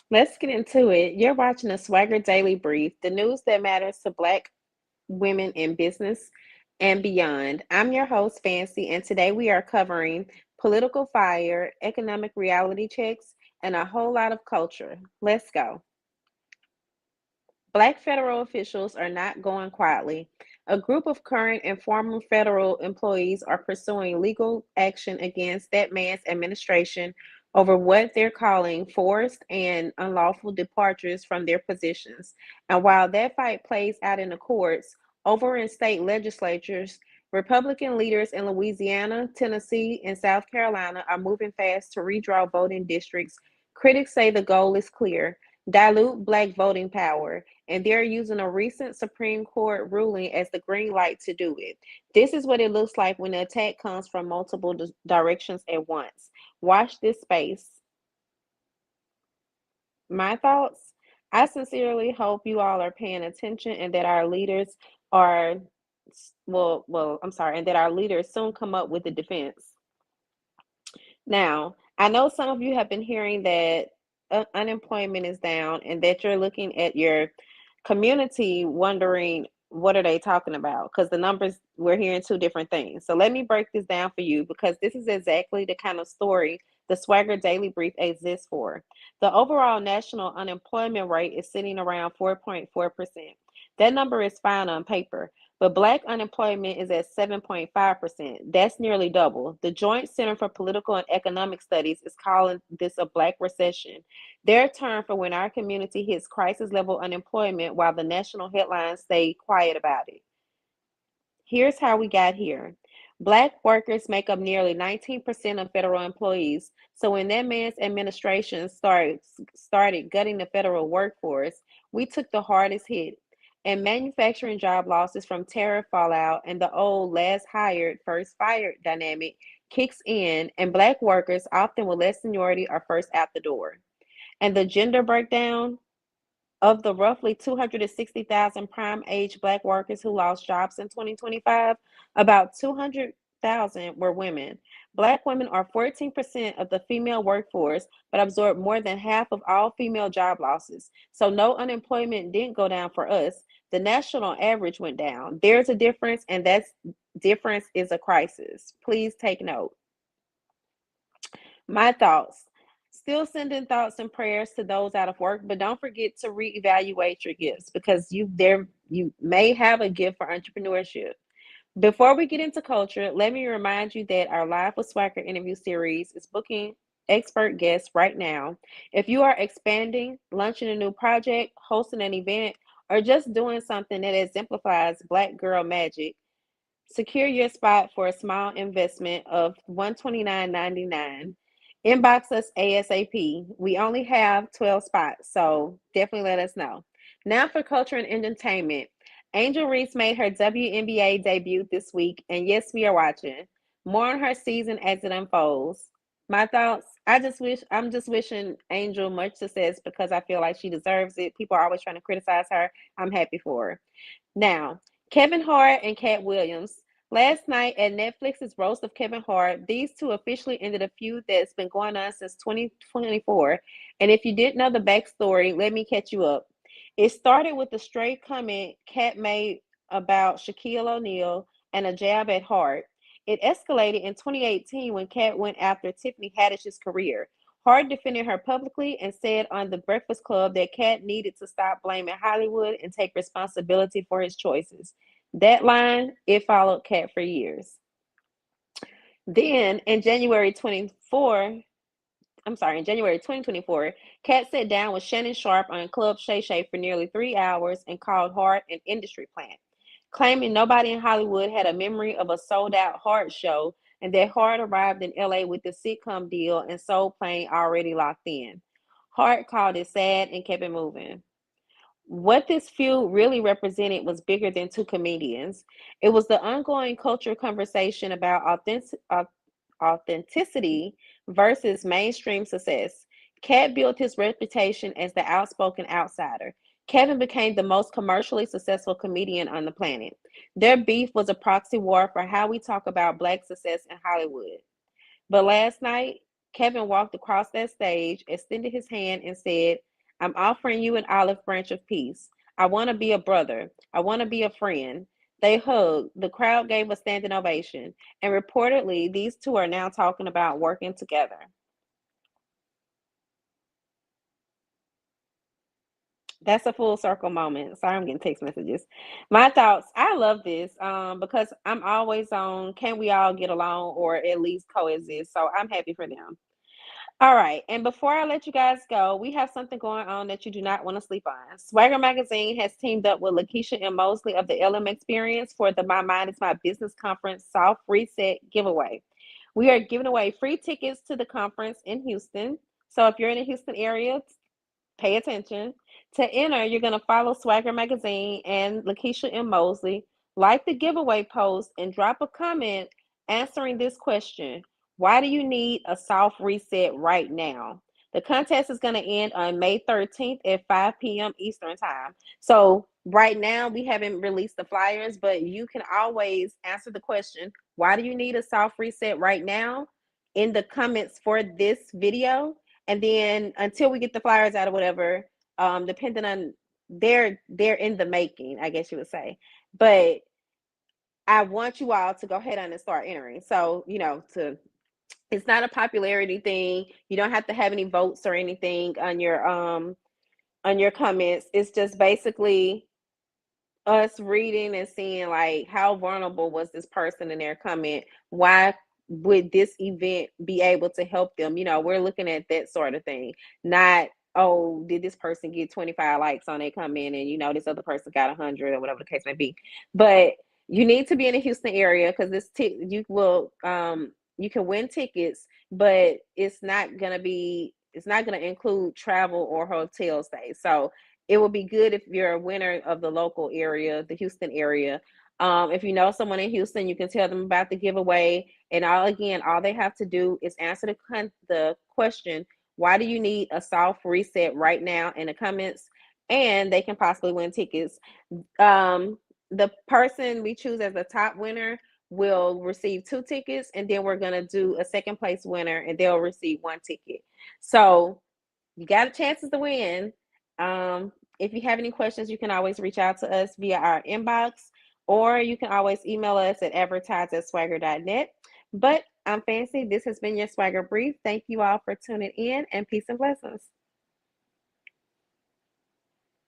Let's get into it. You're watching the Swagger Daily Brief, the news that matters to Black women in business and beyond. I'm your host, Fancy, and today we are covering political fire, economic reality checks, and a whole lot of culture. Let's go. Black federal officials are not going quietly. A group of current and former federal employees are pursuing legal action against that man's administration over what they're calling forced and unlawful departures from their positions. And while that fight plays out in the courts, over in state legislatures, Republican leaders in Louisiana, Tennessee, and South Carolina are moving fast to redraw voting districts. Critics say the goal is clear: dilute Black voting power, and they're using a recent Supreme Court ruling as the green light to do it. This is what it looks like when the attack comes from multiple directions at once. Watch this space. My thoughts? I sincerely hope you all are paying attention and that our leaders are I'm sorry, and that our leaders soon come up with the defense. Now, I know some of you have been hearing that unemployment is down and that you're looking at your community wondering what are they talking about, because the numbers, we're hearing two different things. So let me break this down for you, because this is exactly the kind of story the Swagger Daily Brief exists for. The overall national unemployment rate is sitting around 4.4%. That number is fine on paper, but Black unemployment is at 7.5%. That's nearly double. The Joint Center for Political and Economic Studies is calling this a Black recession, their term for when our community hits crisis level unemployment while the national headlines stay quiet about it. Here's how we got here. Black workers make up nearly 19% of federal employees. So when that man's administration started gutting the federal workforce, we took the hardest hit. And manufacturing job losses from tariff fallout and the old last hired, first fired dynamic kicks in, and Black workers, often with less seniority, are first out the door. And the gender breakdown: of the roughly 260,000 prime age Black workers who lost jobs in 2025, about 200,000 were women. Black women are 14% of the female workforce, but absorb more than half of all female job losses. So no unemployment didn't go down for us. The national average went down. There's a difference, and that difference is a crisis. Please take note. My thoughts. Still sending thoughts and prayers to those out of work, but don't forget to reevaluate your gifts, because you may have a gift for entrepreneurship. Before we get into culture, let me remind you that our Live with SwagHer interview series is booking expert guests right now. If you are expanding, launching a new project, hosting an event, or just doing something that exemplifies Black girl magic, secure your spot for a small investment of $129.99. Inbox us ASAP. We only have 12 spots, so definitely let us know. Now for culture and entertainment. Angel Reese made her WNBA debut this week, and yes, we are watching. More on her season as it unfolds. My thoughts: I'm just wishing Angel much success, because I feel like she deserves it. People are always trying to criticize her. I'm happy for her. Now, Kevin Hart and Katt Williams. Last night at Netflix's Roast of Kevin Hart, these two officially ended a feud that's been going on since 2024. And if you didn't know the backstory, let me catch you up. It started with a straight comment Katt made about Shaquille O'Neal and a jab at Hart. It escalated in 2018 when Katt went after Tiffany Haddish's career. Hart defended her publicly and said on The Breakfast Club that Katt needed to stop blaming Hollywood and take responsibility for his choices. That line, it followed Katt for years. Then in January 2024, Katt sat down with Shannon Sharpe on Club Shay Shay for nearly 3 hours and called Hart an industry plant, claiming nobody in Hollywood had a memory of a sold-out Hart show, and that Hart arrived in LA with the sitcom deal and Soul Plane already locked in. Hart called it sad and kept it moving. What this feud really represented was bigger than two comedians. It was the ongoing cultural conversation about authenticity versus mainstream success. Katt built his reputation as the outspoken outsider. Kevin became the most commercially successful comedian on the planet. Their beef was a proxy war for how we talk about Black success in Hollywood. But last night, Kevin walked across that stage, extended his hand, and said, I'm offering you an olive branch of peace. I want to be a brother. I want to be a friend. They hugged. The crowd gave a standing ovation. And reportedly, these two are now talking about working together. That's a full circle moment. Sorry, I'm getting text messages. My thoughts, I love this because I'm always on can we all get along or at least coexist. So I'm happy for them. All right. And before I let you guys go, we have something going on that you do not want to sleep on. SwagHer Magazine has teamed up with Lakeisha and Mosley of the LM Experience for the My Mind is My Business Conference Soft Reset giveaway. We are giving away free tickets to the conference in Houston. So if you're in the Houston area, pay attention. To enter, you're going to follow SwagHer Magazine and Lakeisha M. Mosley, like the giveaway post, and drop a comment answering this question. Why do you need a soft reset right now? The contest is going to end on May 13th at 5 p.m. Eastern Time. So, right now, we haven't released the flyers, but you can always answer the question, why do you need a soft reset right now? In the comments for this video. And then until we get the flyers out or whatever, depending on they're in the making, I guess you would say. But I want you all to go ahead and start entering. So, to it's not a popularity thing. You don't have to have any votes or anything on your comments. It's just basically us reading and seeing like how vulnerable was this person in their comment. Why would this event be able to help them? We're looking at that sort of thing, not, oh, did this person get 25 likes on their comment and this other person got 100 or whatever the case may be. But you need to be in the Houston area because you can win tickets, but it's not gonna include travel or hotel stays. So it would be good if you're a winner of the local area, the Houston area. If you know someone in Houston, you can tell them about the giveaway. And all they have to do is answer the question, why do you need a soft reset right now, in the comments, and they can possibly win tickets. The person we choose as the top winner will receive 2 tickets, and then we're gonna do a second place winner, and they'll receive 1 ticket. So you got a chances to win. If you have any questions, you can always reach out to us via our inbox, or you can always email us at advertise@swagher.net. But I'm Fancy. This has been your SwagHer Brief. Thank you all for tuning in, and peace and blessings.